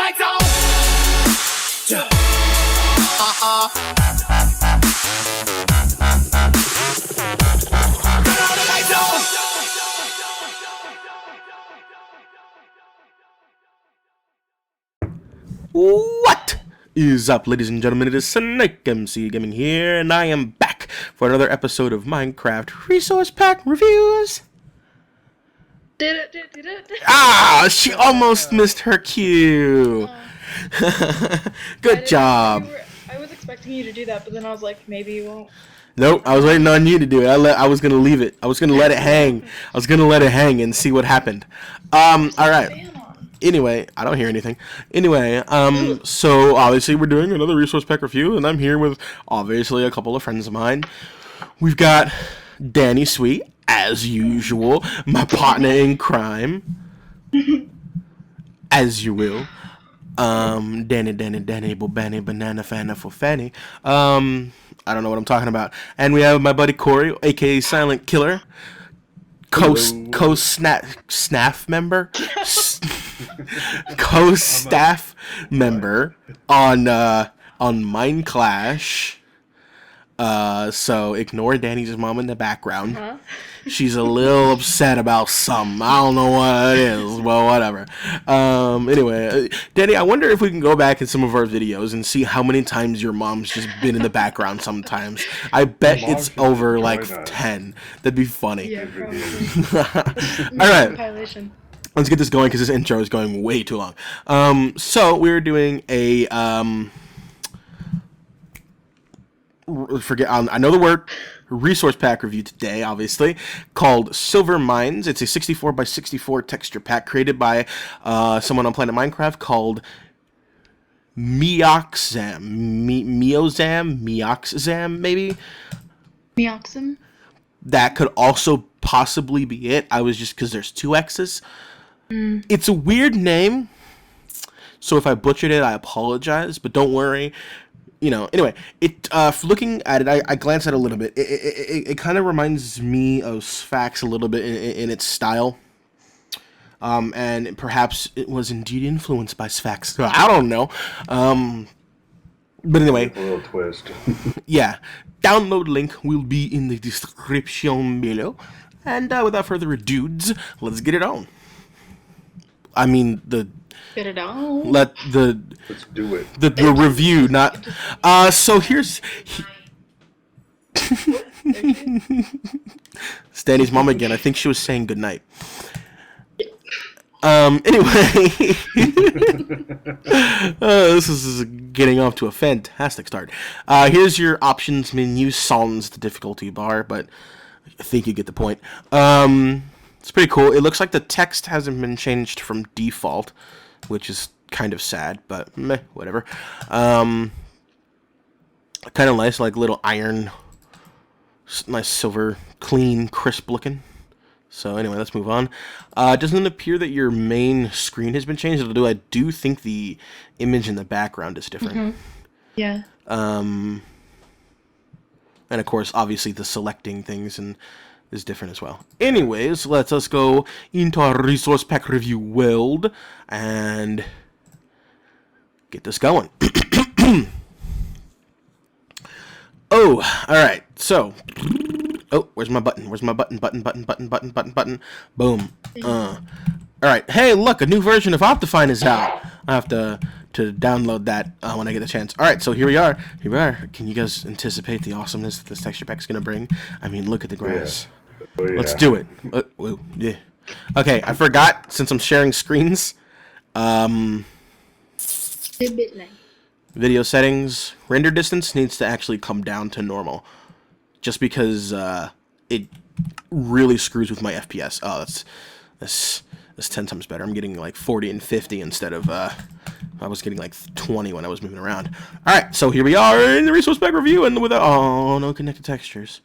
lights on. What is up, ladies and gentlemen? It is SnakeMCGaming here, and I am back for another episode of Minecraft Resource Pack Reviews. Ah, she almost missed her cue. Good job. I was expecting you to do that, but then I was like, maybe you won't. Nope, I was waiting on you to do it. I was gonna leave it. I was gonna let it hang. I was gonna let it hang and see what happened. All right. Anyway, I don't hear anything. Anyway, so obviously we're doing another resource pack review, and I'm here with obviously a couple of friends of mine. We've got Danny Sweet, as usual, my partner in crime, as you will. Danny, Bobani, Banana, Fana for Fanny. I don't know what I'm talking about. And we have my buddy Corey, aka Silent Killer, co-staff member. Co-staff member on Mine Clash. So ignore Danny's mom in the background. She's a little upset about something. I don't know what it is, but whatever. Anyway, Danny, I wonder if we can go back in some of our videos and see how many times your mom's just been in the background sometimes. I bet it's over like 10. That'd be funny. Yeah, probably. All right. Compilation. Let's get this going because this intro is going way too long. So we're doing a I know the word resource pack review today, obviously, called Silver Mines. It's a 64 by 64 texture pack created by someone on Planet Minecraft called Meoxam, maybe. Meoxam. That could also possibly be it. I was just because there's two X's. It's a weird name, so if I butchered it, I apologize. But don't worry. You know, anyway, looking at it, I glanced at it a little bit. It kind of reminds me of Sphax a little bit in its style. And perhaps it was indeed influenced by Sphax. I don't know. But anyway. A little twist. Yeah. Download link will be in the description below. And without further ado, let's get it on. I mean, Get it on. Let's do it. The review, not. So here's. Stanley's mom again. I think she was saying goodnight. Anyway. This is getting off to a fantastic start. Here's your options menu. Sans the difficulty bar, but I think you get the point. It's pretty cool. It looks like the text hasn't been changed from default, which is kind of sad, but meh, whatever. Kind of nice, like little iron, nice silver, clean, crisp looking. So anyway, let's move on. It doesn't appear that your main screen has been changed. I do think the image in the background is different. Mm-hmm. Yeah. And of course, obviously, the selecting things is different as well. Anyways, let's go into our resource pack review world and get this going. Oh, all right. So, where's my button? Where's my button? Button. Boom. All right. Hey, look, a new version of Optifine is out. I have to download that when I get the chance. All right, so here we are. Can you guys anticipate the awesomeness that this texture pack is gonna bring? I mean, look at the grass. Yeah. Oh, yeah. Let's do it. Whoa, yeah. Okay, I forgot since I'm sharing screens. Video settings, render distance needs to actually come down to normal, just because it really screws with my FPS. Oh, that's 10 times better. I'm getting like 40 and 50 instead of I was getting like 20 when I was moving around. All right, so here we are in the resource pack review, and with no connected textures.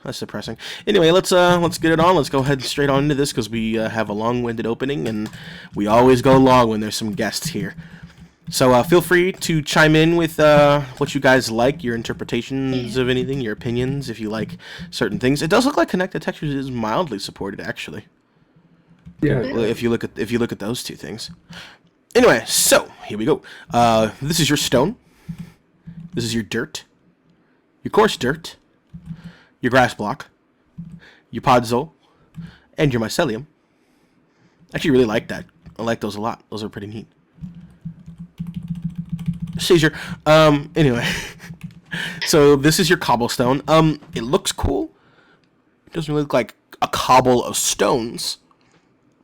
That's depressing. Anyway, let's get it on. Let's go ahead straight on into this because we have a long-winded opening, and we always go long when there's some guests here. So feel free to chime in with what you guys like, your interpretations of anything, your opinions, if you like certain things. It does look like connected textures is mildly supported, actually. Yeah. If you look at those two things. Anyway, so here we go. This is your stone. This is your dirt. Your coarse dirt. Your grass block. Your podzol. And your mycelium. I actually really like that. I like those a lot. Those are pretty neat. Seizure. Anyway. So this is your cobblestone. It looks cool. It doesn't really look like a cobble of stones,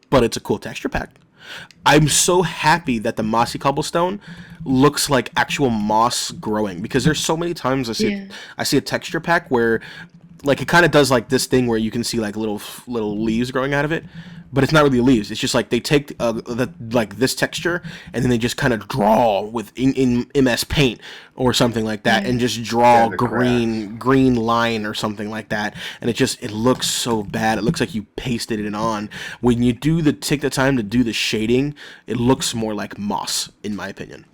but it's a cool texture pack. I'm so happy that the mossy cobblestone looks like actual moss growing, because there's so many times I see a texture pack where like it kind of does like this thing where you can see like little leaves growing out of it, but it's not really leaves. It's just like they take like this texture and then they just kind of draw with in MS Paint or something like that, and just draw green line or something like that, and it looks so bad. It looks like you pasted it on. When you take the time to do the shading, it looks more like moss, in my opinion.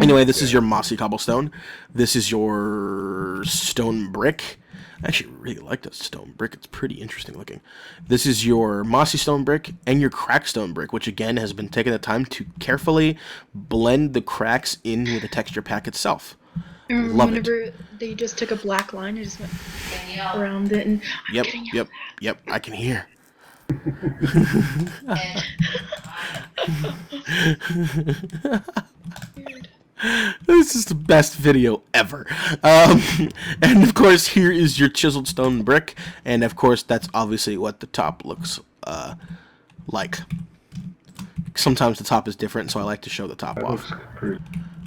Anyway, this is your mossy cobblestone. This is your stone brick. I actually really like that stone brick. It's pretty interesting looking. This is your mossy stone brick and your cracked stone brick, which again has been taking the time to carefully blend the cracks in with the texture pack itself. Love whenever it. they just took a black line and just went around it, and Yep, I can hear. Weird. This is the best video ever. And of course, here is your chiseled stone brick, and of course, that's obviously what the top looks like. Sometimes the top is different, so I like to show the top off.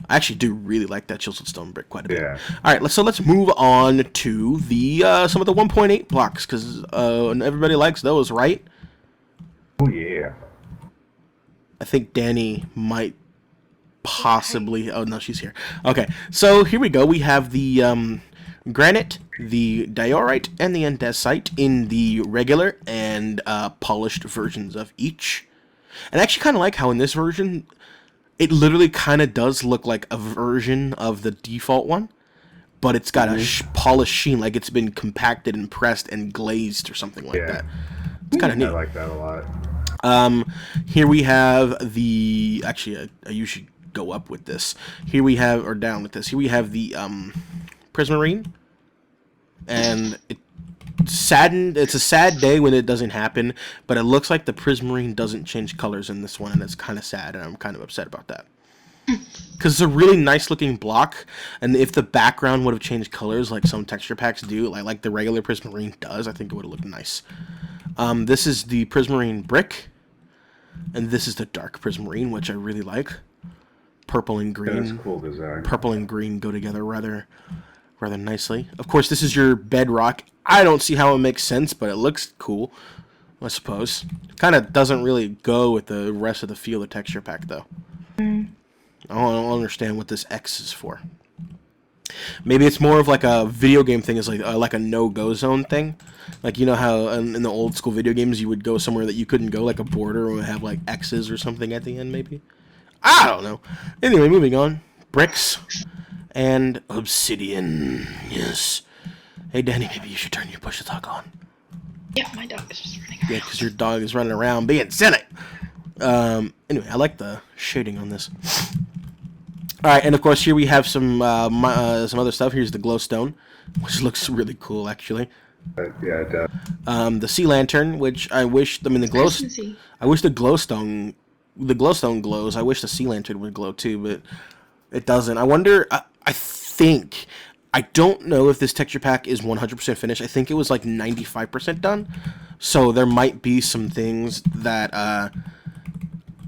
I actually do really like that chiseled stone brick quite a bit. Yeah. All right, so let's move on to the some of the 1.8 blocks, because everybody likes those, right? Oh yeah. I think Danny might possibly. Oh no, she's here. Okay, so here we go. We have the granite, the diorite, and the andesite in the regular and polished versions of each. And I actually kind of like how in this version, it literally kind of does look like a version of the default one, but it's got a polished sheen, like it's been compacted and pressed and glazed or something like that. It's kind of neat. I like that a lot. Here we have the. Actually, I usually go up with this. Here we have, or down with this. Here we have the prismarine, and it's a sad day when it doesn't happen, but it looks like the prismarine doesn't change colors in this one, and it's kind of sad, and I'm kind of upset about that. Because it's a really nice looking block, and if the background would have changed colors like some texture packs do, like the regular prismarine does, I think it would have looked nice. This is the prismarine brick, and this is the dark prismarine, which I really like. Purple and green. That's a cool design. Purple and green go together rather nicely. Of course, this is your bedrock. I don't see how it makes sense, but it looks cool, I suppose. Kind of doesn't really go with the rest of the feel of the texture pack, though. I don't understand what this X is for. Maybe it's more of like a video game thing. It's like a no-go zone thing. Like, you know how in the old school video games you would go somewhere that you couldn't go, like a border, or would have like X's or something at the end, maybe? I don't know. Anyway, moving on. Bricks and obsidian. Yes. Hey, Danny, maybe you should turn your push to talk on. Yeah, my dog is just running around. Yeah, because your dog is running around being silly. Anyway, I like the shading on this. All right, and of course here we have some other stuff. Here's the glowstone, which looks really cool, actually. Yeah, it does. The sea lantern, which I wish. I mean, Christmassy. I wish the glowstone glows. I wish the sea lantern would glow too, but it doesn't. I wonder. I think. I don't know if this texture pack is 100% finished. I think it was like 95% done. So there might be some things that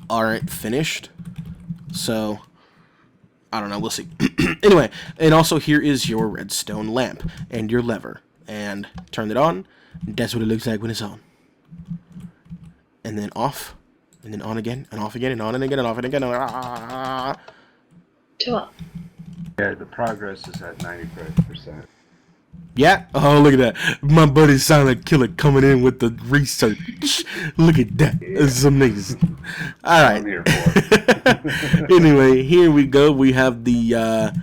aren't finished. So I don't know. We'll see. Anyway, and also here is your redstone lamp and your lever. And turn it on. That's what it looks like when it's on. And then off. And then on again. And off again. And on and again. And off and again. Chill out. Yeah, the progress is at 95%. Yeah. Oh, look at that. My buddy Silent Killer coming in with the research. Look at that. Yeah. That's amazing. All right. I'm here for it. Anyway, here we go. We have the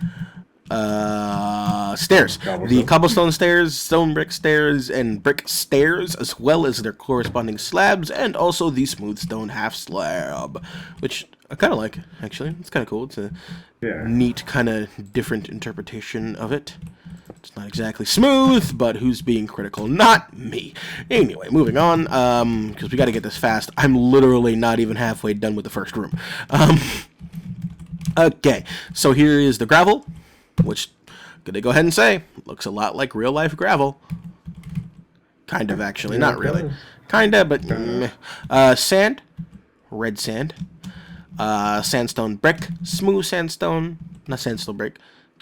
stairs. The cobblestone stairs, stone brick stairs, and brick stairs, as well as their corresponding slabs, and also the smooth stone half slab, which I kind of like it, actually. It's kind of cool. It's a Yeah. neat, kind of different interpretation of it. It's not exactly smooth, but who's being critical? Not me. Anyway, moving on, because we got to get this fast. I'm literally not even halfway done with the first room. Okay, so here is the gravel, which, gonna go ahead and say, looks a lot like real-life gravel. Kind of, actually. Yeah, Not it really. does. Kind of, but meh. Sand, red sand, sandstone brick, smooth sandstone, not sandstone brick,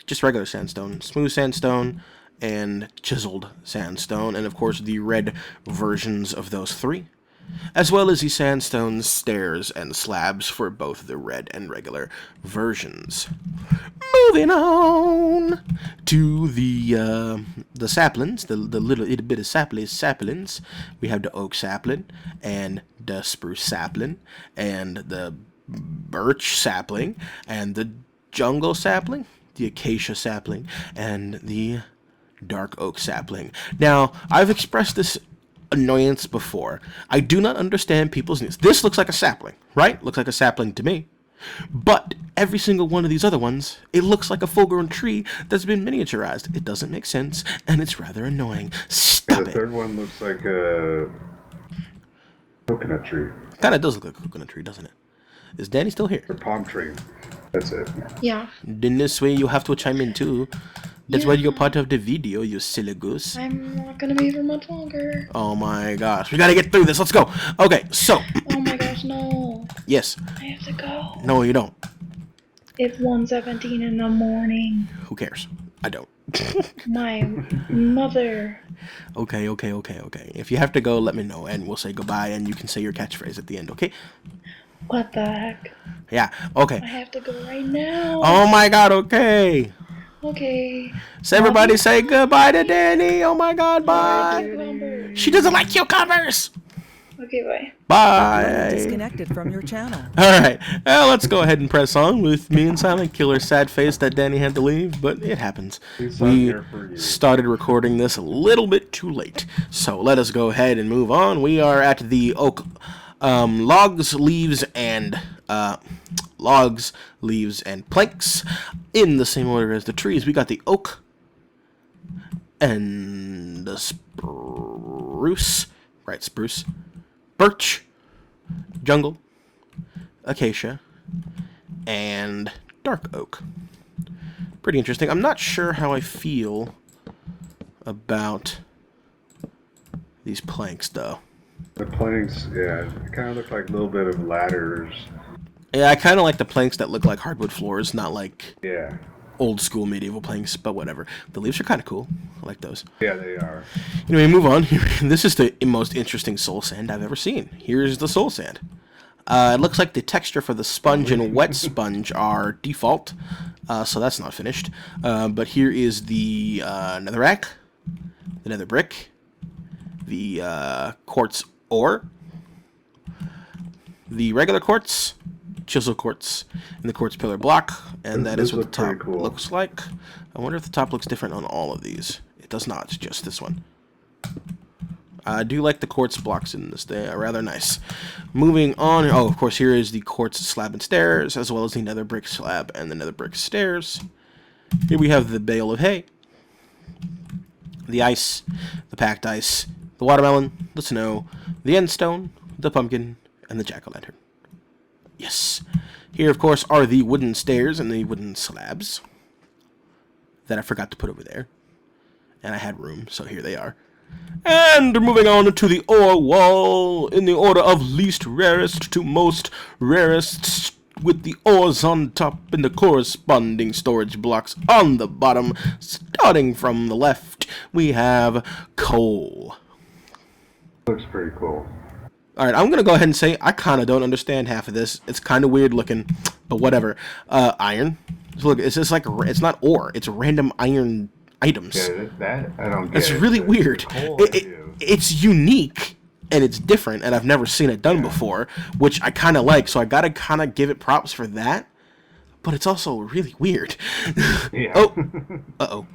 just regular sandstone, smooth sandstone, and chiseled sandstone, and of course the red versions of those three, as well as the sandstone stairs and slabs for both the red and regular versions. Moving on to the saplings, the little itty bit of saplings. We have the oak sapling and the spruce sapling and the birch sapling and the jungle sapling, the acacia sapling, and the dark oak sapling. Now, I've expressed this annoyance before. I do not understand people's needs. This looks like a sapling, right? Looks like a sapling to me. But every single one of these other ones, it looks like a full-grown tree that's been miniaturized. It doesn't make sense, and it's rather annoying. Stop The it. third one looks like a coconut tree Kind of does look like a coconut tree, doesn't it? Is Danny still here? or palm tree. That's it. Yeah. In this way, you have to chime in too. That's why you're Yeah. part of the video, you silly goose. I'm not gonna be for much longer. Oh my gosh. We gotta get through this. Let's go. Okay, so. Oh my gosh, no. Yes. I have to go. No, you don't. It's 1:17 in the morning. Who cares? I don't. My mother. Okay. If you have to go, let me know, and we'll say goodbye, and you can say your catchphrase at the end, okay? What the heck? Yeah, okay. I have to go right now. Oh my god, okay. Okay. So everybody say goodbye to Danny. Oh my god, bye. Cucumber. She doesn't like cucumbers. Okay, bye. Bye. Disconnected from your channel. Alright, well, let's go ahead and press on with me and Silent Killer's sad face that Danny had to leave, but it happens. He's not We here for you. started recording this a little bit too late, so let us go ahead and move on. We are at the oak logs, leaves, and planks in the same order as the trees. We got the oak and the spruce, right? Spruce, birch, jungle, acacia, and dark oak. Pretty interesting. I'm not sure how I feel about these planks, though. The planks, yeah, it kind of look like a little bit of ladders. Yeah, I kind of like the planks that look like hardwood floors, not like Yeah, old school medieval planks, but whatever. The leaves are kind of cool. I like those. yeah, they are. Anyway, move on. This is the most interesting soul sand I've ever seen. Here's the soul sand. It looks like the texture for the sponge and wet sponge are default, so that's not finished. But here is the netherrack, the nether brick, the quartz ore, the regular quartz, chisel quartz, and the quartz pillar block, and that is Those what the look pretty top cool. looks like. I wonder if the top looks different on all of these. It does not, just this one. I do like the quartz blocks in this. They are rather nice. Moving on. Oh, of course, here is the quartz slab and stairs, as well as the nether brick slab and the nether brick stairs. Here we have the bale of hay, the ice, the packed ice, the watermelon, the snow, the end stone, the pumpkin, and the jack-o'-lantern. Yes. Here, of course, are the wooden stairs and the wooden slabs that I forgot to put over there. And I had room, so here they are. And moving on to the ore wall, in the order of least rarest to most rarest, with the ores on top and the corresponding storage blocks on the bottom. Starting from the left, we have coal. Looks pretty cool. Alright, I'm going to go ahead and say I kind of don't understand half of this. It's kind of weird looking, but whatever. Iron. So look, it's just like, it's not ore. It's random iron items. Yeah, that I don't get. It's really but weird. the coal I do. It's unique, and it's different, and I've never seen it done before, which I kind of like, so I got to kind of give it props for that. But it's also really weird. Yeah. Oh. Uh-oh.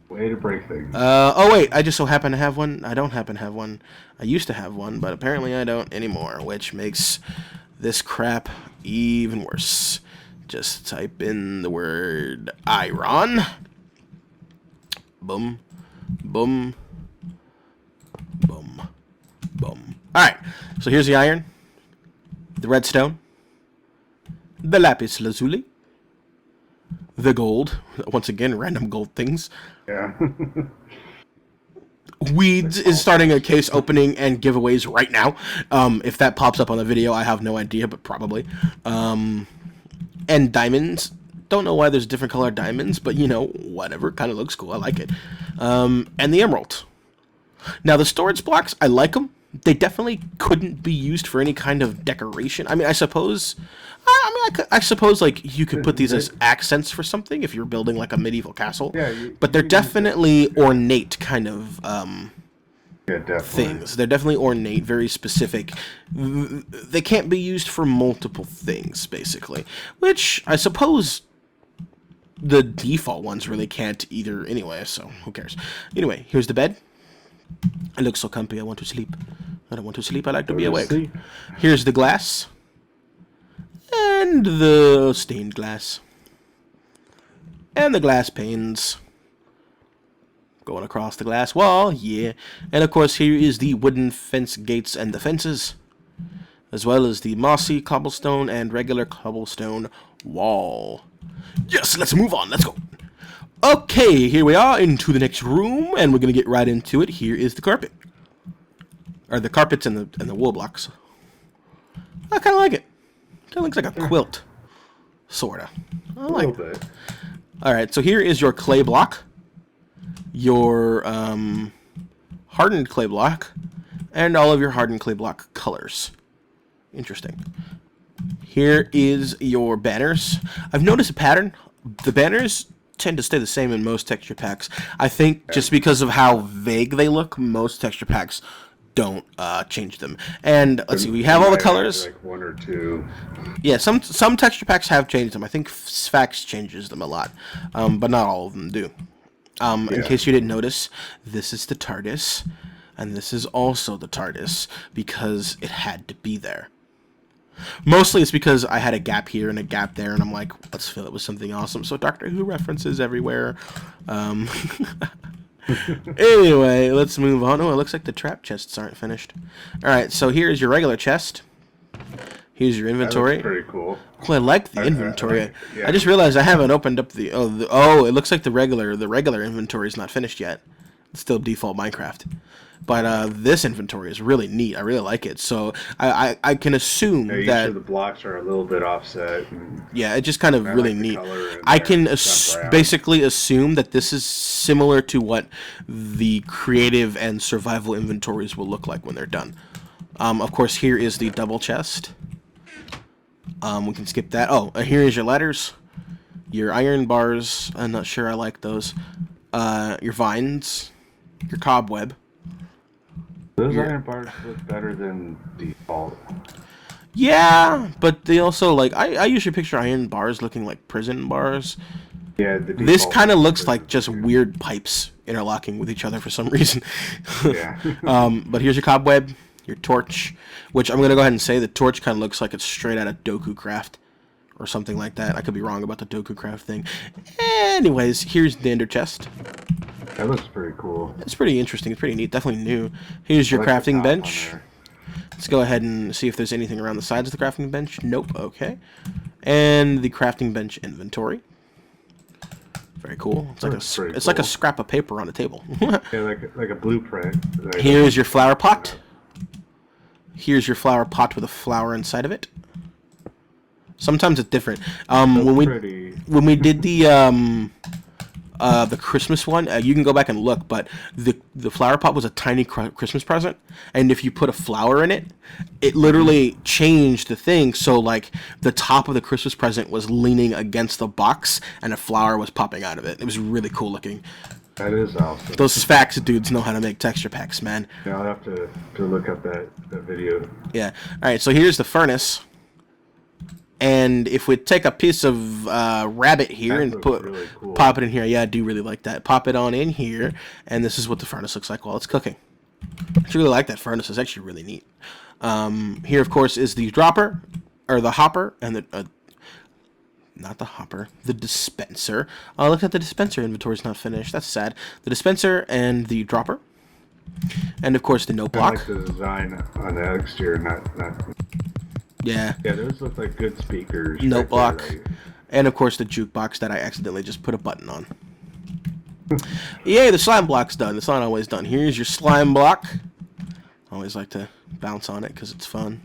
Way to break things. Oh, wait, I just so happen to have one. I don't happen to have one. I used to have one, but apparently I don't anymore, which makes this crap Even worse. Just type in the word iron. Boom. Boom. Boom. Boom. Alright, so here's the iron, the redstone, the lapis lazuli, the gold. Once again, random gold things. Yeah. Weeds is starting a case opening and giveaways right now. If that pops up on the video, I have no idea, but probably. And diamonds. Don't know why there's different colored diamonds, but you know, whatever. Kind of looks cool. I like it. And the emerald. Now, the storage blocks, I like them. They definitely couldn't be used for any kind of decoration. I mean, I suppose... I suppose, like, you could put these as accents for something if you're building, like, a medieval castle. Yeah, but they're definitely ornate kind of definitely. things. They're definitely ornate, very specific. They can't be used for multiple things, basically. Which, I suppose... the default ones really can't either anyway, so who cares. Anyway, here's the bed. It looks so comfy. I want to sleep. I don't want to sleep. I like to be awake. Here's the glass. And the stained glass. And the glass panes. Going across the glass wall. Yeah. And of course, here is the wooden fence gates and the fences. As well as the mossy cobblestone and regular cobblestone wall. Yes, let's move on. Let's go. Okay, here we are into the next room, and we're gonna get right into it. Here is the carpet, or the carpets and the wool blocks. I kind of like it. Kind of looks like a quilt, sorta. I like it. All right, so here is your clay block, your hardened clay block, and all of your hardened clay block colors. Interesting. Here is your banners. I've noticed a pattern. The banners tend to stay the same in most texture packs. I think just because of how vague they look, most texture packs don't change them. And let's see, we have all the colors. Like one or two. Yeah, some texture packs have changed them. I think Sphax changes them a lot, but not all of them do. In case you didn't notice, this is the TARDIS, and this is also the TARDIS because it had to be there. Mostly it's because I had a gap here and a gap there, and I'm like, let's fill it with something awesome. So Doctor Who references everywhere. Anyway, let's move on. Oh, it looks like the trap chests aren't finished. Alright, so here's your regular chest. Here's your inventory. That's pretty cool. Well, I like the inventory. Yeah. I just realized I haven't opened up the... Oh, it looks like the regular inventory is not finished yet. It's still default Minecraft. But this inventory is really neat. I really like it. So I can assume each that of the blocks are a little bit offset. And yeah, it's just kind of really like the neat. color in I there, can brown. basically assume that this is similar to what the creative and survival inventories will look like when they're done. Of course, here is the double chest. We can skip that. Oh, here is your ladders, your iron bars. I'm not sure I like those. Your vines, your cobweb. Those iron bars look better than default. Yeah, but they also, like, I usually picture iron bars looking like prison bars. Yeah, the This default kind of is looks prison like just too. weird pipes interlocking with each other for some reason. Yeah. But here's your cobweb, your torch, which I'm going to go ahead and say the torch kind of looks like it's straight out of Doku Craft or something like that. I could be wrong about the Doku Craft thing. Anyways, here's the ender chest. That looks pretty cool. It's pretty interesting. It's pretty neat. Definitely new. Here's your I like the crafting top bench. on there. Let's go ahead and see if there's anything around the sides of the crafting bench. Nope. Okay. And the crafting bench inventory. Very cool. It's like That's pretty like a cool. scrap of paper on a table. Yeah, like a blueprint. Like, Here's your flower pot. Here's your flower pot with a flower inside of it. Sometimes it's different. When we did the Christmas one, you can go back and look, but the flower pot was a tiny Christmas present, and if you put a flower in it, it literally changed the thing. So like the top of the Christmas present was leaning against the box, and a flower was popping out of it. It was really cool looking. That is awesome. Those Sphax dudes know how to make texture packs, man. Yeah, I'll have to look up that video. Yeah. All right. So here's the furnace. And if we take a piece of rabbit here That and looks really cool. pop it in here, yeah, I do really like that. Pop it on in here, and this is what the furnace looks like while it's cooking. I really like that furnace. It's actually really neat. Here, of course, is the dropper. or the hopper, and the not the hopper, the dispenser. Look at the dispenser inventory's not finished. That's sad. The dispenser and the dropper, and of course the note I block. like the design on the exterior, not. Yeah. Yeah, those look like good speakers. Note right block, there, like- and of course the jukebox that I accidentally just put a button on. Yay, the slime block's done. It's not always done. Here's your slime block. I always like to bounce on it because it's fun.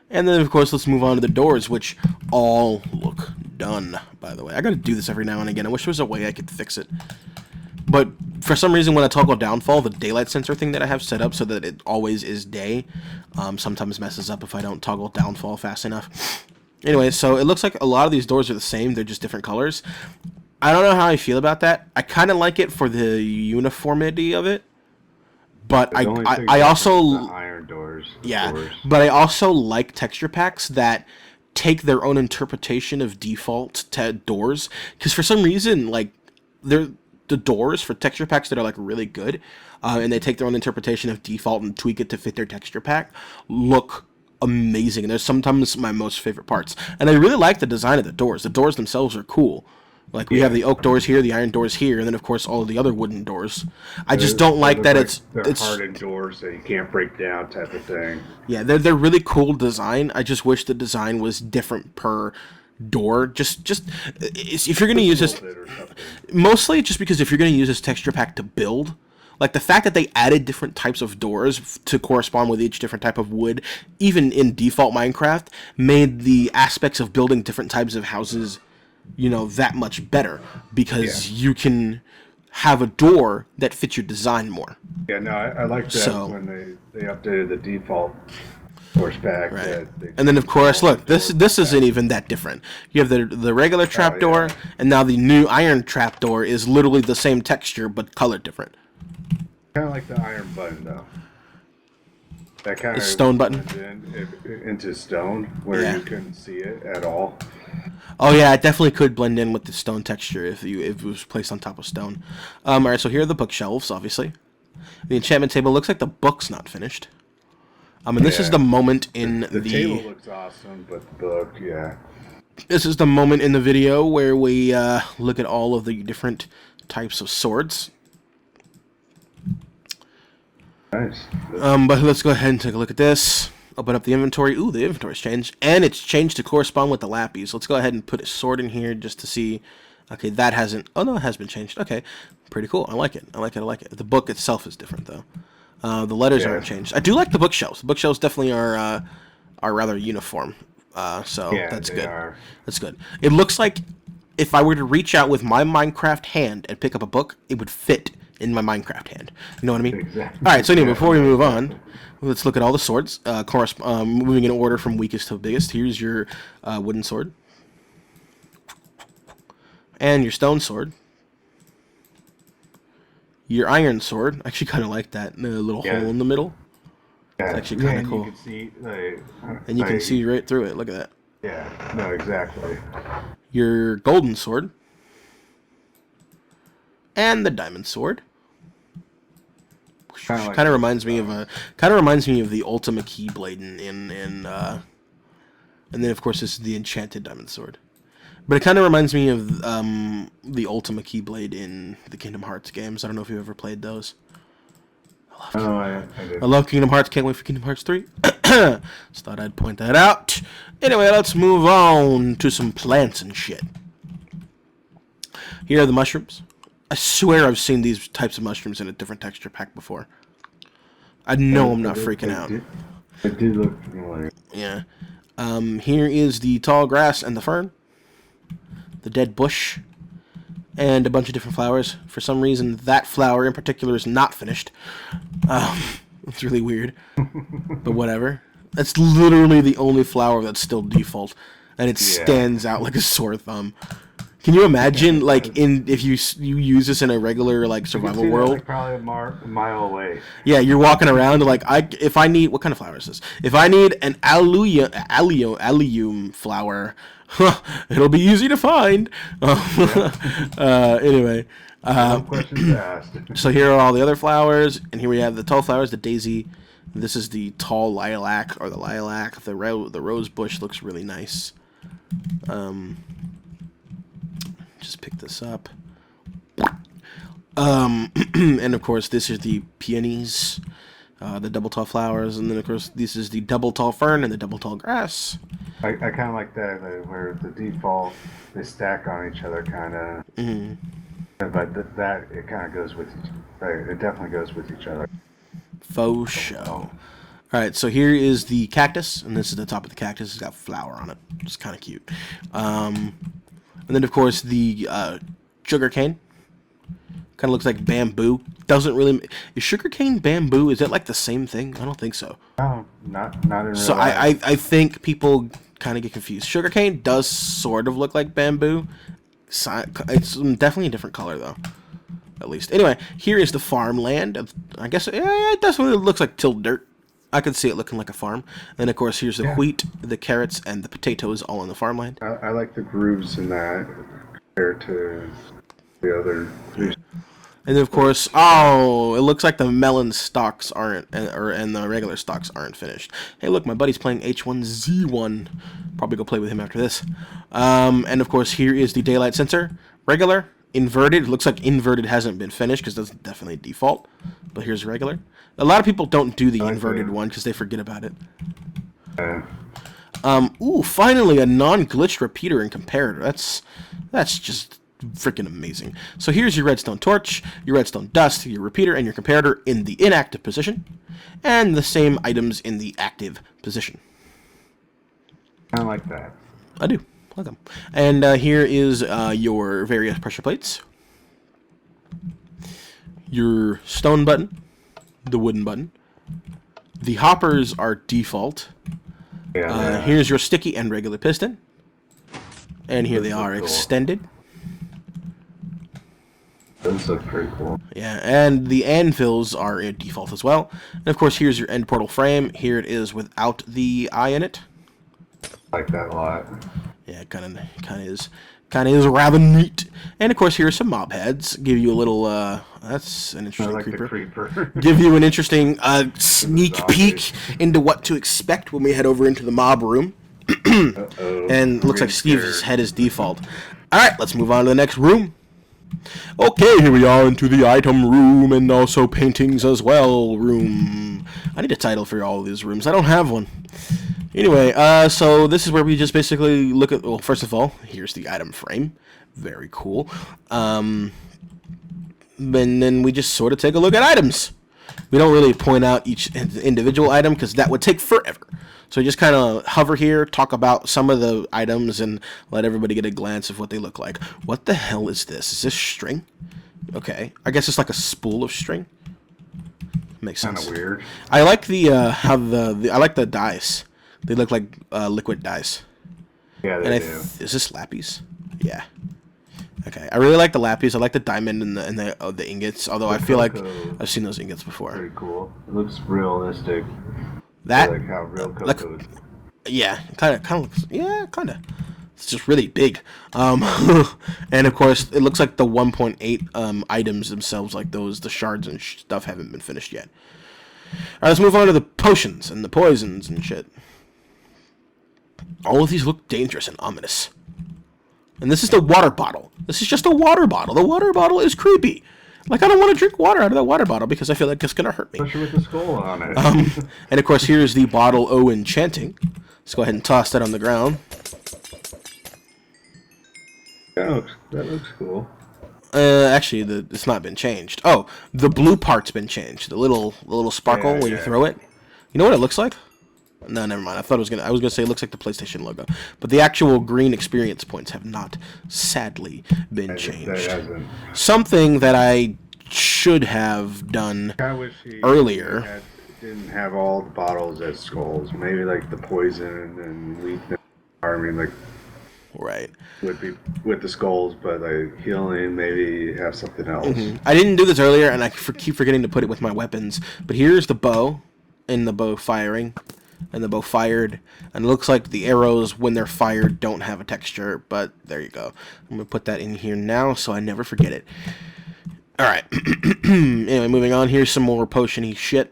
And then, of course, let's move on to the doors, which all look done, by the way. I gotta do this every now and again. I wish there was a way I could fix it. But for some reason, when I toggle downfall, the daylight sensor thing that I have set up so that it always is day, sometimes messes up if I don't toggle downfall fast enough. Anyway, so it looks like a lot of these doors are the same. They're just different colors. I don't know how I feel about that. I kind of like it for the uniformity of it. But The only thing I different also... is the iron doors. Yeah, Doors. but I also like texture packs that take their own interpretation of default doors. Because for some reason, like, they're the doors for texture packs that are, like, really good, and they take their own interpretation of default and tweak it to fit their texture pack, look amazing. And they're sometimes my most favorite parts. And I really like the design of the doors. The doors themselves are cool. Like, we have the oak doors here, the iron doors here, and then, of course, all of the other wooden doors. I just don't like that They're hardened doors that you can't break down type of thing. Yeah, they're really cool design. I just wish the design was different per door. Just if you're going to use this... Mostly just because if you're going to use this texture pack to build... Like, the fact that they added different types of doors to correspond with each different type of wood, even in default Minecraft, made the aspects of building different types of houses... you know, that much better because you can have a door that fits your design more. Yeah, no, I like that when they updated the default doors pack. Right. And then, of course, look, this isn't even that different. You have the regular trapdoor, and now the new iron trapdoor is literally the same texture but colored different. Kind of like the iron button, though. That kind of stone button into stone where you couldn't see it at all. Oh yeah, it definitely could blend in with the stone texture if it was placed on top of stone. All right, so here are the bookshelves, obviously. The enchantment table looks like the book's not finished. And this is the moment in the table looks awesome, but the book, This is the moment in the video where we look at all of the different types of swords. Nice. But let's go ahead and take a look at this. Open up the inventory. Ooh, the inventory's changed. And it's changed to correspond with the lappies. Let's go ahead and put a sword in here just to see. Okay, that hasn't... Oh, no, it has been changed. Okay, pretty cool. I like it. I like it. The book itself is different, though. The letters aren't changed. I do like the bookshelves. The bookshelves definitely are rather uniform. So that's good. That's good. It looks like if I were to reach out with my Minecraft hand and pick up a book, it would fit in my Minecraft hand. You know what I mean? Exactly. All right, so anyway, before we move on, let's look at all the swords, moving in order from weakest to biggest. Here's your wooden sword. And your stone sword. Your iron sword. I actually kind of like that little hole in the middle. Yeah. It's actually kind of cool. You can see, and you can see right through it. Look at that. Yeah, no, exactly. Your golden sword. And the diamond sword. Kind of reminds me of the Ultimate Keyblade in and then of course this is the enchanted diamond sword. But it kind of reminds me of the Ultimate Keyblade in the Kingdom Hearts games. I don't know if you've ever played those. I love Kingdom Hearts. Can't wait for Kingdom Hearts 3. Just thought I'd point that out. Anyway, let's move on to some plants and shit. Here are the mushrooms. I swear I've seen these types of mushrooms in a different texture pack before. I know I'm not freaking out. It did look familiar. Yeah. Here is the tall grass and the fern. The dead bush. And a bunch of different flowers. For some reason, that flower in particular is not finished. It's really weird. But whatever. That's literally the only flower that's still default. And it stands out like a sore thumb. Can you imagine, like, if you use this in a regular, like, survival world? Like probably a mile away. Yeah, you're walking around, like, if I need... What kind of flower is this? If I need an allium flower, it'll be easy to find. Anyway, No questions asked. So here are all the other flowers, and here we have the tall flowers, the daisy. This is the tall lilac, or the lilac. The rose bush looks really nice. Just pick this up. And of course, this is the peonies, the double tall flowers, and then of course, this is the double tall fern and the double tall grass. I kind of like that, where the default, they stack on each other, kind of. Mm-hmm. But that it kind of goes with each. It definitely goes with each other. Faux show. All right, so here is the cactus, and this is the top of the cactus. It's got flower on it. It's kind of cute. And then of course the sugar cane. Kind of looks like bamboo. Doesn't really. Is sugarcane bamboo? Is that like the same thing? I don't think so. No, not in real So life. I think people kind of get confused. Sugarcane does sort of look like bamboo. It's definitely a different color though. At least. Anyway, here is the farmland. I guess it definitely looks like tilled dirt. I could see it looking like a farm. And of course, here's the wheat, the carrots, and the potatoes all in the farmland. I like the grooves in that compared to the other. And then of course, oh, it looks like the melon stalks aren't, and the regular stalks aren't finished. Hey, look, my buddy's playing H1Z1. Probably go play with him after this. And of course, here is the daylight sensor. Regular, inverted. It looks like inverted hasn't been finished because that's definitely default. But here's regular. A lot of people don't do the inverted one because they forget about it. Ooh, finally a non-glitched repeater and comparator. That's just freaking amazing. So here's your redstone torch, your redstone dust, your repeater, and your comparator in the inactive position, and the same items in the active position. I like that. I do. Like them. And here is your various pressure plates, your stone button, the wooden button. The hoppers are default. Yeah. Here's your sticky and regular piston. And here they are extended. Those look pretty cool. Yeah, and the anvils are in default as well. And of course, here's your end portal frame. Here it is without the eye in it. I like that a lot. Yeah, kind of is rather neat. And of course, here are some mob heads. Give you a little. That's an I interesting like creeper. the creeper. Give you an interesting sneak peek into what to expect when we head over into the mob room. Uh-oh. And it looks like Getting Steve's scared. head is default. All right, let's move on to the next room. Okay, here we are into the item room and also paintings as well room. I need a title for all of these rooms. I don't have one. Anyway, so this is where we just basically look at, well, first of all, here's the item frame. Very cool. And then we just sort of take a look at items. We don't really point out each individual item because that would take forever. So just kind of hover here, talk about some of the items, and let everybody get a glance of what they look like. What the hell is this? Is this string? Okay, I guess it's like a spool of string. Makes sense. Kind of weird. I like the how I like the dice. They look like liquid dice. Yeah, And they do. is this lapis? Yeah. Okay, I really like the lapis. I like the diamond and the ingots. Although I feel like cocoa. I've seen those ingots before. Pretty cool. It looks realistic. That Like how real like- cocoa is. yeah, kind of looks, yeah, kind of. It's just really big. And of course, it looks like the 1.8 items themselves, like those, the shards and stuff, haven't been finished yet. All right, let's move on to the potions and the poisons and shit. All of these look dangerous and ominous. And this is the water bottle. This is just a water bottle. The water bottle is creepy. Like, I don't want to drink water out of that water bottle because I feel like it's going to hurt me. Especially with the skull on it. And of course, here's the bottle O enchanting. Let's go ahead and toss that on the ground. that looks cool. Actually, it's not been changed. Oh, the blue part's been changed. The little sparkle Yeah, when you yeah. throw it. You know what it looks like? No, never mind. I was gonna say it looks like the PlayStation logo, but the actual green experience points have not, sadly, been That changed. hasn't. Something that I should have done. I wish he Earlier. didn't have all the bottles as skulls. Maybe like the poison and weakness. I mean, like Right. would be with the skulls, but like healing, maybe have something else. I didn't do this earlier, and I keep forgetting to put it with my weapons. But here's the bow, and the bow firing, and the bow fired. And it looks like the arrows, when they're fired, don't have a texture. But there you go. I'm going to put that in here now so I never forget it. All right. Anyway, moving on. Here's some more potion-y shit.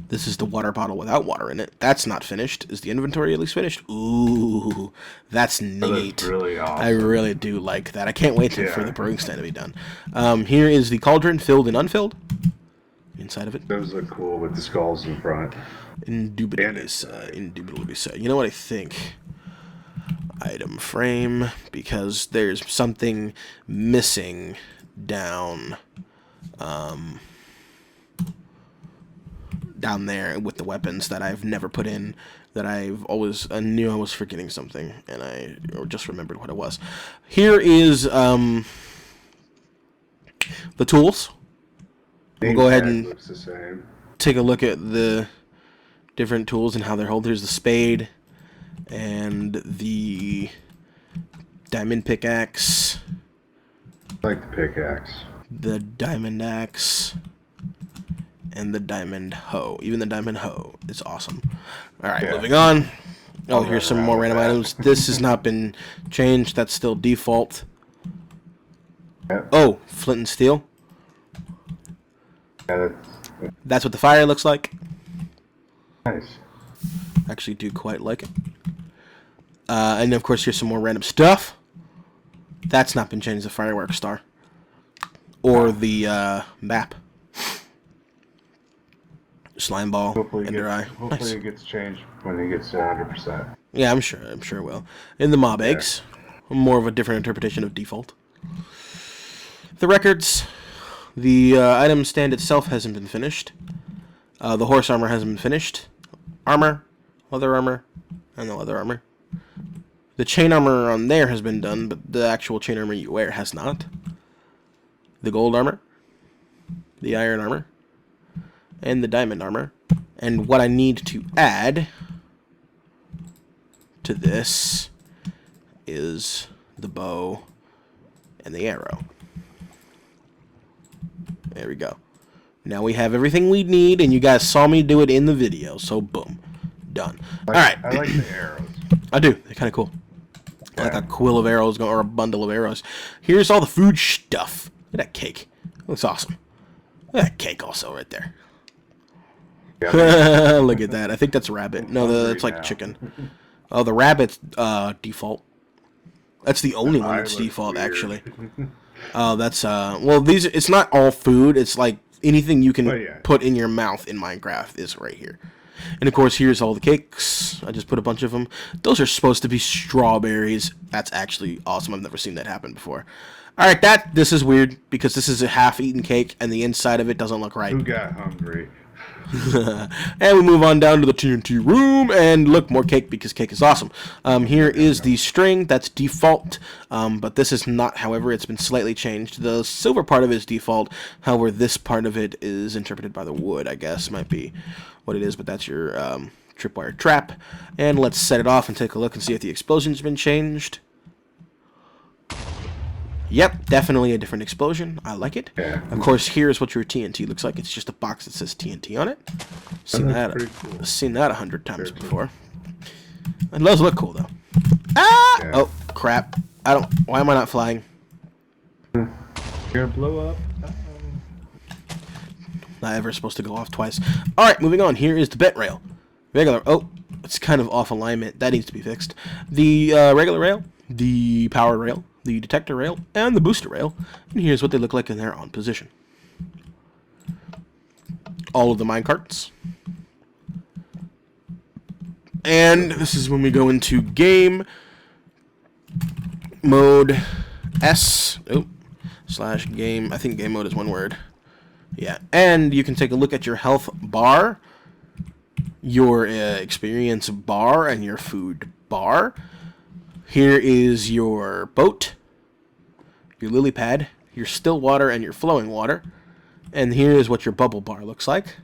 This is the water bottle without water in it. That's not finished. Is the inventory at least finished? Ooh, that's neat. That's really awesome. I really do like that. I can't wait for the brewing stand to be done. Here is the cauldron, filled and unfilled. Inside of it. Those look cool with the skulls in front. Indubitably so. Indubitably so. You know what I think? Item frame, because there's something missing down down there with the weapons that I've never put in, that I've always knew I was forgetting something, and I just remembered what it was. Here is the tools. We'll go ahead and looks the same. take a look at the different tools and how they're held. There's the spade and the diamond pickaxe. I like the pickaxe. The diamond axe. And the diamond hoe. Even the diamond hoe is awesome. Alright, moving on. Oh, here's some more random items. This has not been changed. That's still default. Yep. Oh, flint and steel. Yeah, That's what the fire looks like. nice. Actually do quite like it. And of course, here's some more random stuff. That's not been changed. The fireworks star. Or the map. Slime ball, ender eye. Hopefully Nice. it gets changed when it gets to 100%. Yeah, I'm sure it will. And the mob eggs. More of a different interpretation of default. The records. The item stand itself hasn't been finished. The horse armor hasn't been finished. Armor, leather armor, and the leather armor. The chain armor on there has been done, but the actual chain armor you wear has not. The gold armor. The iron armor. And the diamond armor. And what I need to add to this is the bow and the arrow. There we go. Now we have everything we need, and you guys saw me do it in the video, so boom. Done. Alright. I like the arrows. I do. They're kind of cool. Like a quill of arrows or a bundle of arrows. Here's all the food stuff. Look at that cake. It looks awesome. Look at that cake also right there. Yeah, Look at that. I think that's rabbit. No, that's like chicken. Oh, the rabbit's default. That's the only one that's default, actually. Oh, that's well, these, it's not all food. It's like anything you can put in your mouth in Minecraft is right here. And of course, here's all the cakes. I just put a bunch of them. Those are supposed to be strawberries. That's actually awesome. I've never seen that happen before. All right, this is weird because this is a half-eaten cake and the inside of it doesn't look right. Who got hungry? And we move on down to the TNT room, and look, more cake because cake is awesome. Here is the string, that's default, but this is not, however, it's been slightly changed. The silver part of it is default, however, this part of it is interpreted by the wood, I guess, might be what it is, but that's your tripwire trap. And let's set it off and take a look and see if the explosion's been changed. Yep, definitely a different explosion. I like it. Yeah. Of course, here's what your TNT looks like. It's just a box that says TNT on it. Seen that, cool. seen that 100 times before. It does look cool though. Ah! Yeah. Oh crap! I don't. Why am I not flying? You're gonna blow up. Not ever supposed to go off twice. All right, moving on. Here is the bent rail. Regular. Oh, it's kind of off alignment. That needs to be fixed. The regular rail, the power rail, the detector rail, and the booster rail. And here's what they look like in their on position. All of the minecarts. And this is when we go into game mode S. Oh, / game. I think game mode is one word. Yeah. And you can take a look at your health bar, your experience bar, and your food bar. Here is your boat, your lily pad, your still water, and your flowing water. And here is what your bubble bar looks like.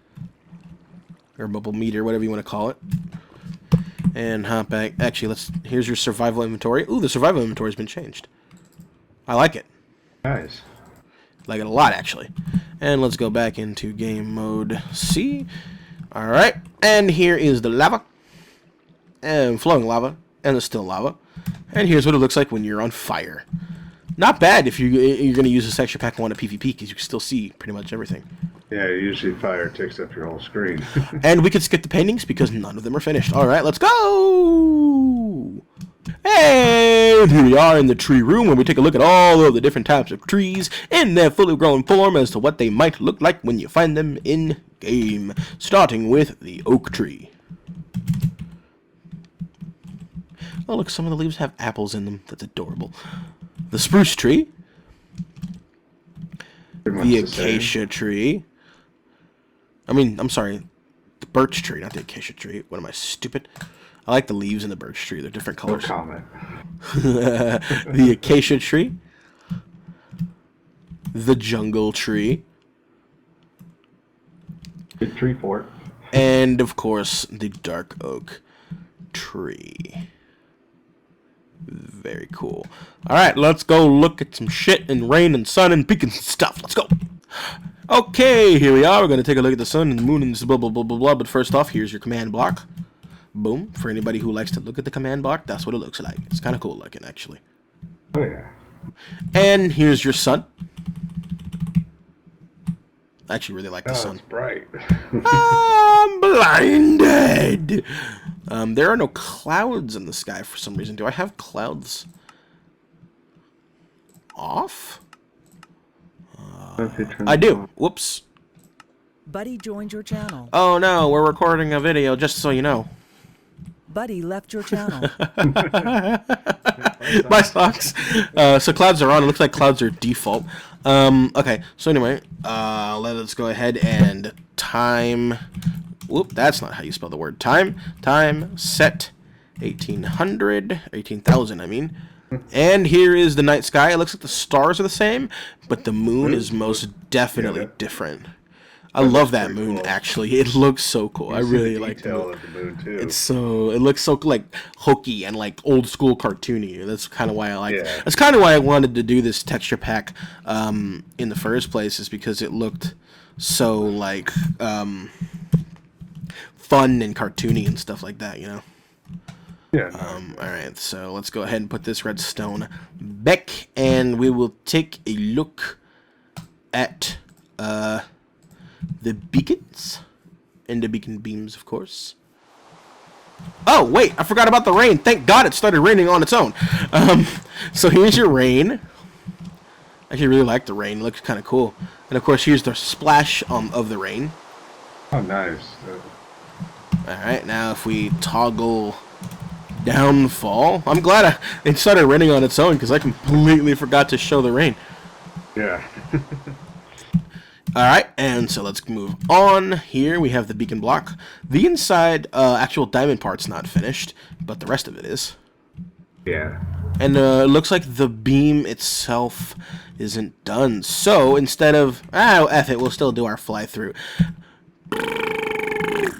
Or bubble meter, whatever you want to call it. And hop back. Actually, here's your survival inventory. Ooh, the survival inventory has been changed. I like it. Nice. Like it a lot, actually. And let's go back into game mode C. Alright. And here is the lava. And flowing lava. And the still lava. And here's what it looks like when you're on fire. Not bad if you're going to use this texture pack on a PvP, because you can still see pretty much everything. Yeah, usually fire takes up your whole screen. And we could skip the paintings because none of them are finished. All right, let's go! And here we are in the tree room where we take a look at all of the different types of trees in their fully grown form as to what they might look like when you find them in game. Starting with the oak tree. Oh, look, some of the leaves have apples in them. That's adorable. The spruce tree. The acacia tree. I'm sorry. The birch tree, not the acacia tree. What am I, stupid? I like the leaves in the birch tree. They're different colors. No comment. The acacia tree. The jungle tree. Good tree fort. And, of course, the dark oak tree. Very cool. Alright, let's go look at some shit and rain and sun and beacons and stuff. Let's go. Okay, here we are. We're going to take a look at the sun and the moon and blah, blah, blah, blah, blah. But first off, here's your command block. Boom. For anybody who likes to look at the command block, that's what it looks like. It's kind of cool looking, actually. Oh, yeah. And here's your sun. I actually really like the sun. It's bright. I'm blinded. There are no clouds in the sky for some reason. Do I have clouds off? I do. Whoops. Buddy joined your channel. Oh no, we're recording a video, just so you know. Buddy left your channel. My socks. So clouds are on. It looks like clouds are default. Okay, so anyway, let's go ahead and time. Whoop, that's not how you spell the word. Time set 18,000, I mean. And here is the night sky. It looks like the stars are the same, but the moon is most definitely different. I love that moon, cool. Actually. It looks so cool. I really like the moon. Of the moon too. It looks so like hokey and like old school cartoony. That's kind of why I like it. That's kind of why I wanted to do this texture pack in the first place, is because it looked so like fun and cartoony and stuff like that, you know. Yeah. Alright, so let's go ahead and put this redstone back, and we will take a look at the beacons and the beacon beams, of course. Oh, wait, I forgot about the rain. Thank God it started raining on its own. So here's your rain. I actually really like the rain. It looks kind of cool. And, of course, here's the splash of the rain. Oh, nice. Alright, now if we toggle downfall. I'm glad it started raining on its own, because I completely forgot to show the rain. Yeah. Alright, and so let's move on. Here we have the beacon block. The inside actual diamond part's not finished, but the rest of it is. Yeah. And it looks like the beam itself isn't done. So instead of... F it, we'll still do our fly through.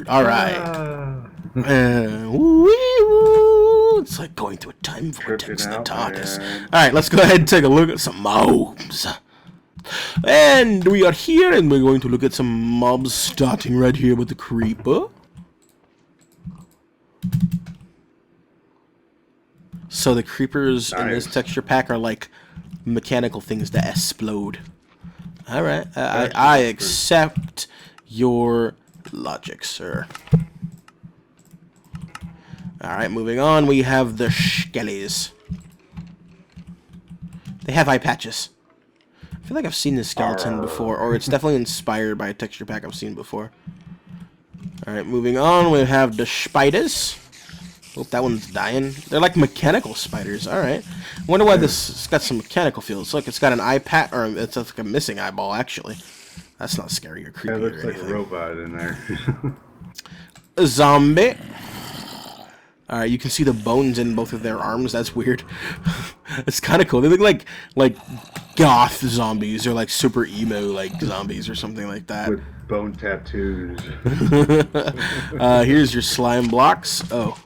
Alright. It's like going through a time vortex in the darkness. Alright, let's go ahead and take a look at some mobs. And we are here, and we're going to look at some mobs, starting right here with the creeper. So the creepers in this texture pack are like mechanical things that explode. Alright, I accept your logic, sir. Alright, moving on, we have the skellies. They have eye patches. I feel like I've seen this skeleton before, or it's definitely inspired by a texture pack I've seen before. Alright, moving on, we have the spiders. Oh, that one's dying. They're like mechanical spiders, alright. Wonder why this got some mechanical feels. Look, it's got an eye patch, or it's like a missing eyeball, actually. That's not scary or creepy. Yeah, it looks or like anything. a robot in there. A zombie. Alright, you can see the bones in both of their arms. That's weird. It's kind of cool. They look like goth zombies, or like super emo like zombies or something like that. With bone tattoos. Here's your slime blocks. Oh,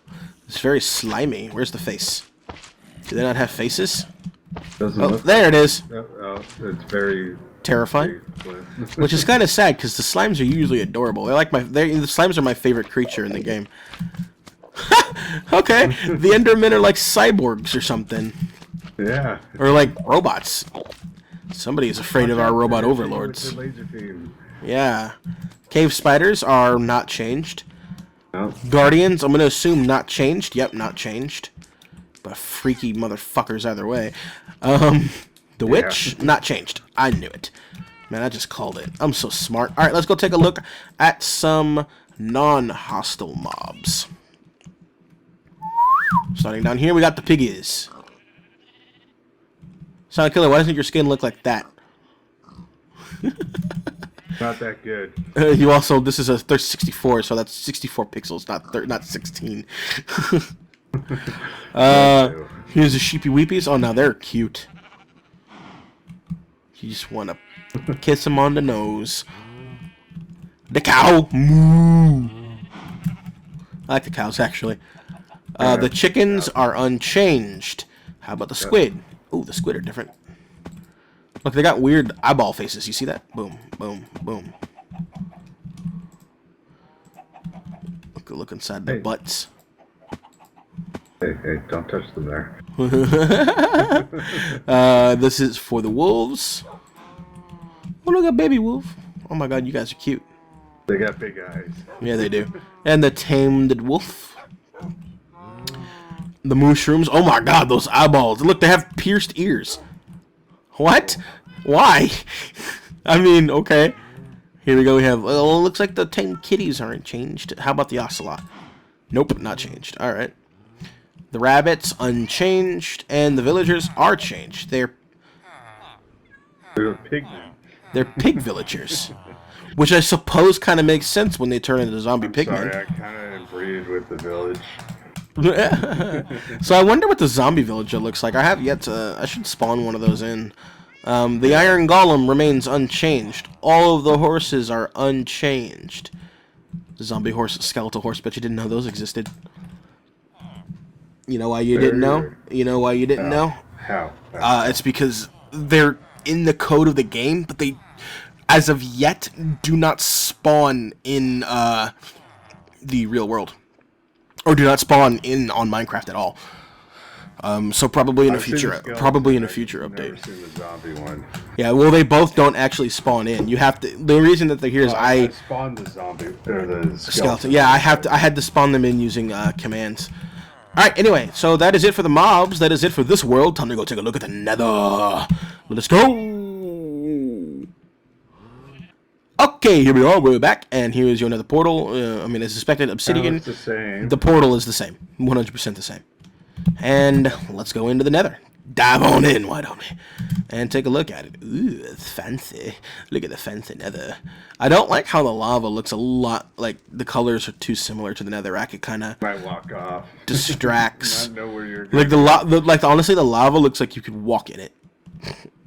it's very slimy. Where's the face? Do they not have faces? Doesn't Oh, look there it is. Oh, it's very Terrifying. Which is kind of sad, because the slimes are usually adorable. The slimes are my favorite creature in the game. Okay, the Endermen are like cyborgs or something. Yeah. Or like robots. Somebody is afraid of our robot overlords. Laser beam. Yeah. Cave spiders are not changed. No. Guardians, I'm gonna assume not changed. Yep, not changed. But freaky motherfuckers either way. The witch, not changed. I knew it. Man, I just called it. I'm so smart. Alright, let's go take a look at some non-hostile mobs. Starting down here, we got the piggies. Sonic Killer, why doesn't your skin look like that? Not that good. You also, this is a 64, so that's 64 pixels, not 16. Here's the sheepy weepies. Oh, now they're cute. You just want to kiss them on the nose. The cow. Moo. I like the cows, actually. The chickens are unchanged. How about the squid? Ooh, the squid are different. Look, they got weird eyeball faces. You see that? Boom, boom, boom. Look inside their butts. Hey, don't touch the bear. This is for the wolves. Oh, look at baby wolf. Oh my god, you guys are cute. They got big eyes. Yeah, they do. And the tamed wolf. The mushrooms. Oh my god, those eyeballs. Look, they have pierced ears. What? Why? I mean, okay. Here we go. We have. Oh, it looks like the tamed kitties aren't changed. How about the ocelot? Nope, not changed. All right. The rabbits unchanged, and the villagers are changed. They're pigmen. They're pig villagers, which I suppose kind of makes sense when they turn into zombie pigmen. Sorry, I kind of breed with the village. So I wonder what the zombie villager looks like. I have yet to. I should spawn one of those in. The iron golem remains unchanged. All of the horses are unchanged. Zombie horse, skeletal horse. Bet you didn't know those existed. You know why you didn't know? You know why you didn't know? How? It's because they're in the code of the game, but they, as of yet, do not spawn in the real world, or do not spawn on Minecraft at all. So probably in a future, update. Never seen the zombie one. Yeah, well, they both don't actually spawn in. You have to. The reason that they're here is I spawned the zombie or the skeleton. Yeah, I had to spawn them in using commands. Alright, anyway, so that is it for the mobs. That is it for this world. Time to go take a look at the nether. Let's go! Okay, here we are. We're back, and here is your nether portal. I mean, as expected, obsidian. It's the same. The portal is the same. 100% the same. And let's go into the nether. Dive on in, why don't we? And take a look at it. Ooh, it's fancy. Look at the fancy nether. I don't like how the lava looks a lot like the colors are too similar to the netherrack. It kind of might walk off. Distracts. Not know where you're going. Honestly, the lava looks like you could walk in it.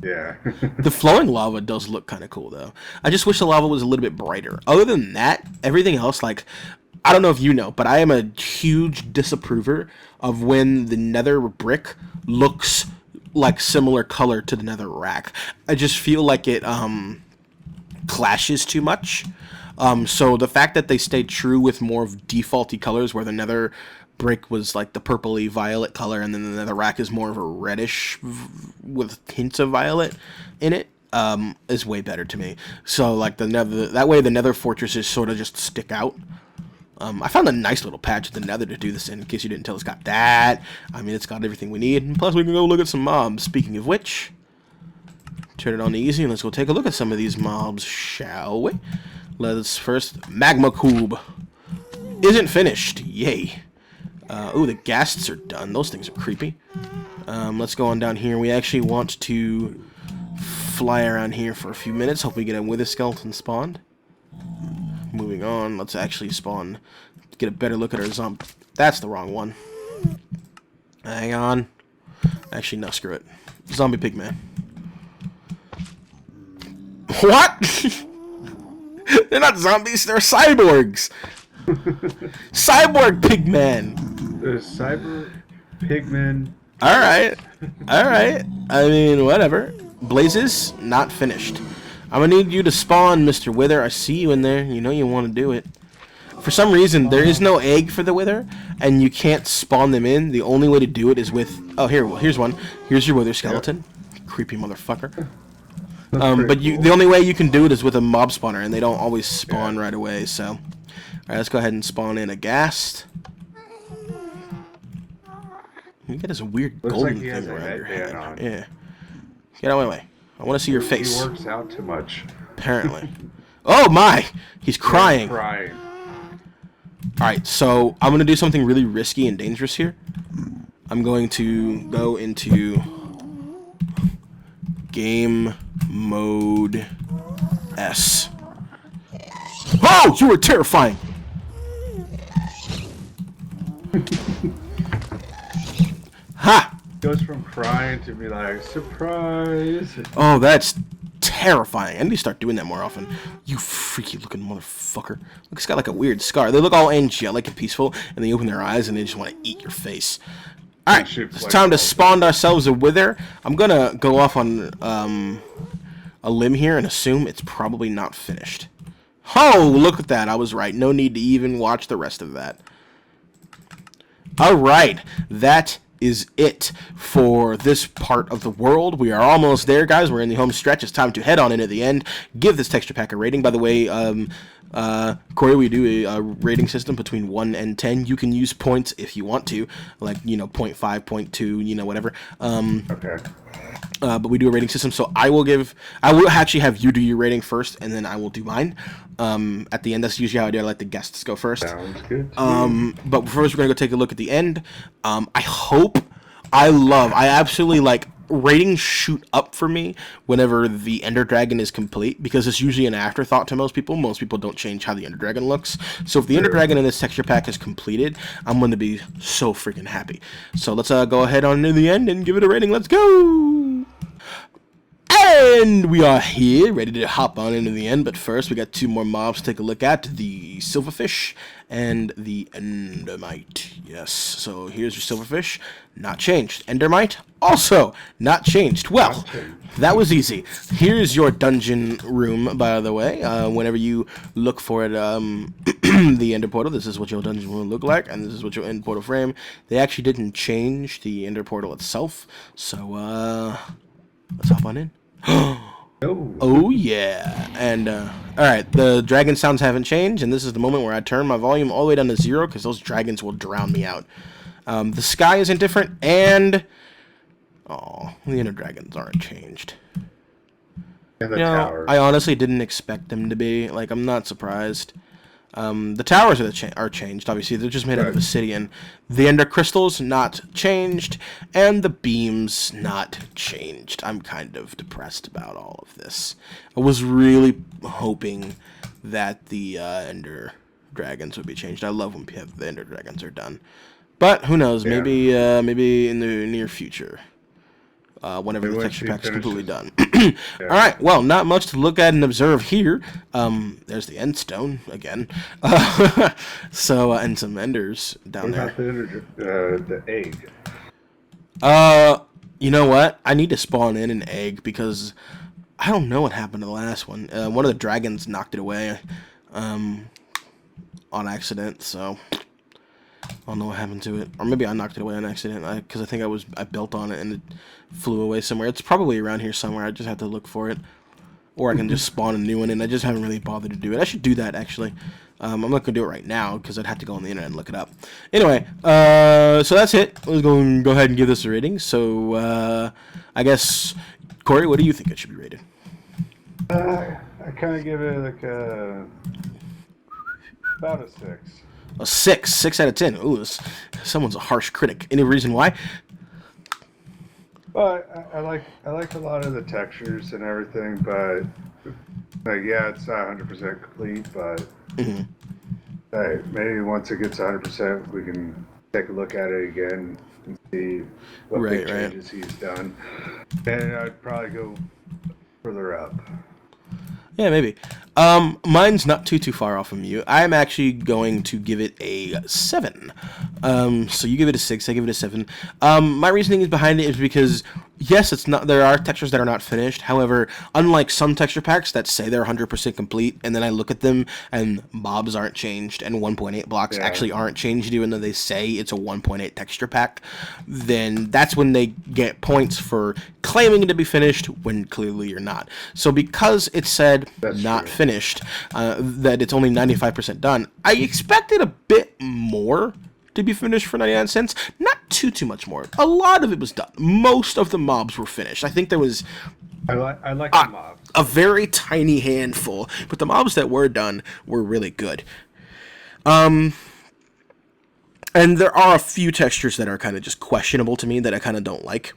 Yeah. The flowing lava does look kind of cool though. I just wish the lava was a little bit brighter. Other than that, everything else, like, I don't know if you know, but I am a huge disapprover of when the nether brick looks like similar color to the nether rack. I just feel like it clashes too much. So the fact that they stayed true with more of defaulty colors, where the nether brick was like the purpley violet color, and then the nether rack is more of a reddish with hints of violet in it, is way better to me. So like that way the nether fortresses sort of just stick out. I found a nice little patch of the nether to do this in case you didn't tell. It's got that. I mean, it's got everything we need. And plus, we can go look at some mobs. Speaking of which, turn it on easy and let's go take a look at some of these mobs, shall we? Let's first, Magma Cube. Isn't finished. Yay. Ooh, the ghasts are done. Those things are creepy. Let's go on down here. We actually want to fly around here for a few minutes. Hope we get a wither skeleton spawned. Moving on, let's actually spawn, get a better look at our zombie. That's the wrong one. Hang on. Actually, no, screw it. Zombie pigman. What? They're not zombies, they're cyborgs. Cyborg pigman. There's cyber pigmen. Alright. Alright. I mean, whatever. Blazes, not finished. I'm gonna need you to spawn, Mr. Wither. I see you in there. You know you want to do it. For some reason, there is no egg for the wither, and you can't spawn them in. The only way to do it is with... Oh, here's one. Here's your wither skeleton. Creepy motherfucker. But the only way you can do it is with a mob spawner, and they don't always spawn right away, so... Alright, let's go ahead and spawn in a ghast. You get this weird golden thing around your head. Yeah. Get out of my way. I want to see your face. He works out too much. Apparently. Oh my! He's crying. He's crying. Alright, so I'm going to do something really risky and dangerous here. I'm going to go into game mode S. Oh, you were terrifying! Ha! Goes from crying to be like, surprise. Oh, that's terrifying. I need to start doing that more often. You freaky looking motherfucker. Look, it's got like a weird scar. They look all angelic and peaceful, and they open their eyes and they just want to eat your face. Alright, it's time to spawn ourselves a wither. I'm gonna go off on a limb here and assume it's probably not finished. Oh, look at that. I was right. No need to even watch the rest of that. Alright, that is it for this part of the world. We are almost there, guys. We're in the home stretch. It's time to head on into the end. Give this texture pack a rating. By the way, Corey, we do a rating system between 1 and 10. You can use points if you want to, like, you know, 0.5, 0.2, you know, whatever. Okay. But we do a rating system, so I will actually have you do your rating first, and then I will do mine. At the end, that's usually how I do. I let the guests go first. Sounds good. But first, we're gonna go take a look at the end. I absolutely like ratings shoot up for me whenever the Ender Dragon is complete, because it's usually an afterthought to most people. Most people don't change how the Ender Dragon looks. So if the Ender Dragon in this texture pack is completed, I'm going to be so freaking happy. So let's go ahead on to the end and give it a rating. Let's go! And we are here, ready to hop on into the end, but first we got two more mobs to take a look at, the silverfish and the endermite. Yes, so here's your silverfish, not changed. Endermite, also not changed. Well, that was easy. Here's your dungeon room, by the way. Whenever you look for it, the ender portal, this is what your dungeon room will look like, and this is what your end portal frame. They actually didn't change the ender portal itself, so let's hop on in. Oh yeah. And alright, the dragon sounds haven't changed, and this is the moment where I turn my volume all the way down to 0 because those dragons will drown me out. The sky isn't different, and the inner dragons aren't changed. And the towers. I honestly didn't expect them to be. Like, I'm not surprised. The towers are changed, obviously. They're just made out of obsidian. The ender crystals, not changed. And the beams, not changed. I'm kind of depressed about all of this. I was really hoping that the ender dragons would be changed. I love when the ender dragons are done. But who knows? Yeah. Maybe in the near future. Whenever the texture pack is completely done. Yeah. Alright, well, not much to look at and observe here. There's the end stone again. So, and some enders down there. The egg? You know what? I need to spawn in an egg because I don't know what happened to the last one. One of the dragons knocked it away on accident, so I don't know what happened to it. Or maybe I knocked it away on accident, because I think I built on it and it flew away somewhere. It's probably around here somewhere. I just have to look for it. Or I can just spawn a new one, and I just haven't really bothered to do it. I should do that, actually. I'm not going to do it right now, because I'd have to go on the internet and look it up. Anyway, so that's it. Let's go ahead and give this a rating. So, I guess, Corey, what do you think it should be rated? I kind of give it like about a 6. A 6 out of 10. Ooh, someone's a harsh critic. Any reason why? Well, I like a lot of the textures and everything, but like, yeah, it's not 100% complete. But maybe once it gets 100%, we can take a look at it again and see what big changes he's done. And I'd probably go further up. Yeah, maybe. Mine's not too far off from you. I'm actually going to give it a 7. So you give it a 6, I give it a 7. My reasoning behind it is because, yes, it's not. There are textures that are not finished. However, unlike some texture packs that say they're 100% complete, and then I look at them and mobs aren't changed and 1.8 blocks actually aren't changed, even though they say it's a 1.8 texture pack, then that's when they get points for claiming to be finished when clearly you're not. So because it said not finished, that it's only 95% done, I expected a bit more to be finished for 99 cents. Not too much more. A lot of it was done. Most of the mobs were finished. I think there was I like the mobs. a very tiny handful, but the mobs that were done were really good. And there are a few textures that are kind of just questionable to me that I kind of don't like.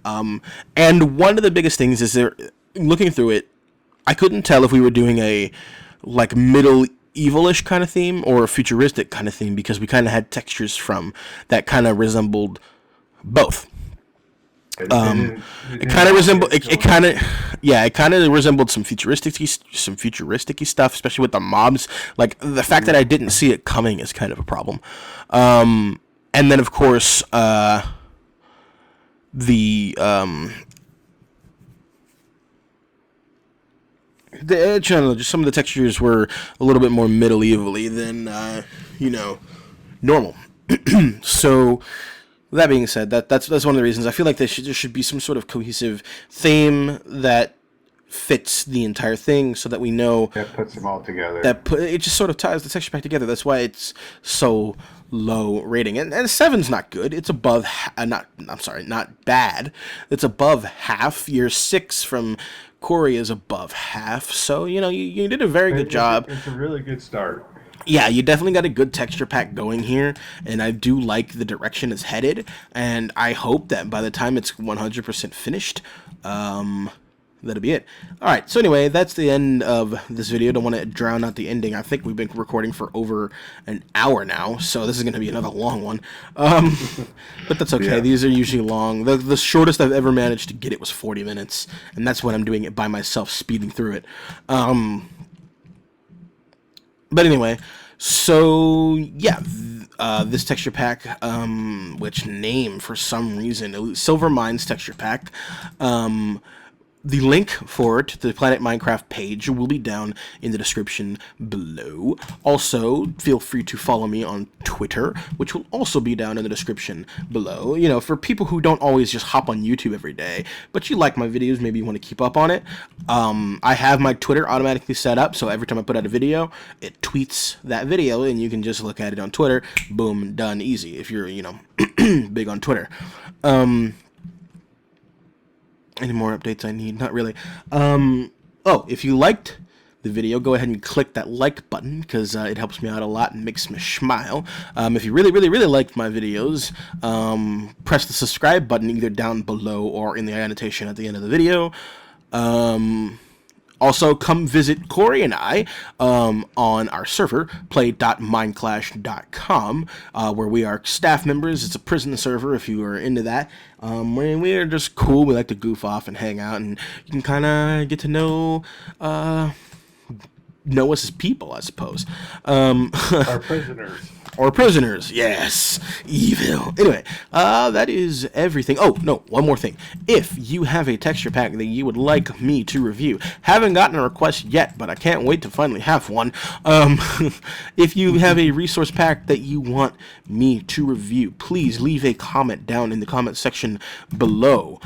And one of the biggest things is looking through it, I couldn't tell if we were doing a like middle evilish kind of theme or a futuristic kind of theme, because we kind of had textures from that kind of resembled both. It kind of resembled it kind of resembled some futuristic stuff, especially with the mobs. Like the fact that I didn't see it coming is kind of a problem. And then of course just some of the textures were a little bit more medievally than normal. So that being said, that's one of the reasons I feel like there should be some sort of cohesive theme that fits the entire thing, so that we know that puts them all together. It just sort of ties the texture pack together. That's why it's so low rating. And 7's not good. It's above not bad. It's above half. Your 6 from Corey is above half. So, you did a very good job. It's a really good start. Yeah, you definitely got a good texture pack going here, and I do like the direction it's headed, and I hope that by the time it's 100% finished, that'll be it. Alright, so anyway, that's the end of this video. Don't want to drown out the ending. I think we've been recording for over an hour now, so this is going to be another long one. But that's okay. Yeah. These are usually long. The shortest I've ever managed to get it was 40 minutes, and that's when I'm doing it by myself, speeding through it. But anyway, so yeah, this texture pack, which name for some reason, Silver Mines texture pack, the link for it, the Planet Minecraft page, will be down in the description below. Also, feel free to follow me on Twitter, which will also be down in the description below. For people who don't always just hop on YouTube every day, but you like my videos, maybe you want to keep up on it. I have my Twitter automatically set up, so every time I put out a video, it tweets that video, and you can just look at it on Twitter. Boom, done, easy, if you're, big on Twitter. Any more updates I need? Not really. If you liked the video, go ahead and click that like button, because it helps me out a lot and makes me smile. If you really liked my videos, press the subscribe button either down below or in the annotation at the end of the video. Also, come visit Corey and I on our server, play.mineclash.com, where we are staff members. It's a prison server if you are into that. We are just cool. We like to goof off and hang out, and you can kind of get to know us as people, I suppose. Our prisoners. Or prisoners, yes. Evil. Anyway, that is everything. Oh, no, one more thing. If you have a texture pack that you would like me to review, haven't gotten a request yet, but I can't wait to finally have one. If you have a resource pack that you want me to review, please leave a comment down in the comment section below,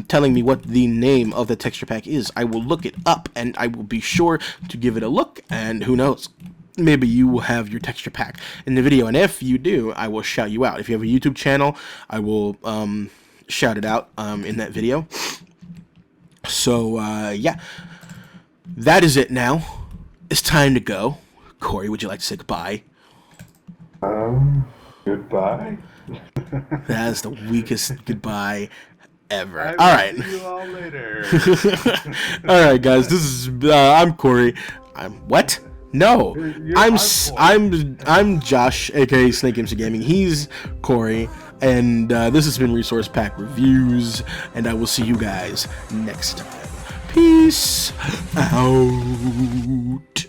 telling me what the name of the texture pack is. I will look it up, and I will be sure to give it a look, and who knows, maybe you will have your texture pack in the video, and if you do, I will shout you out. If you have a YouTube channel, I will shout it out in that video. So, yeah, that is it now. It's time to go. Corey, would you like to say goodbye? Goodbye? That is the weakest goodbye ever. All right. See you all later. All right, guys, this is, I'm Corey. What? No, I'm Josh, aka SnakeMCGaming. He's Corey, and this has been Resource Pack Reviews, and I will see you guys next time. Peace out.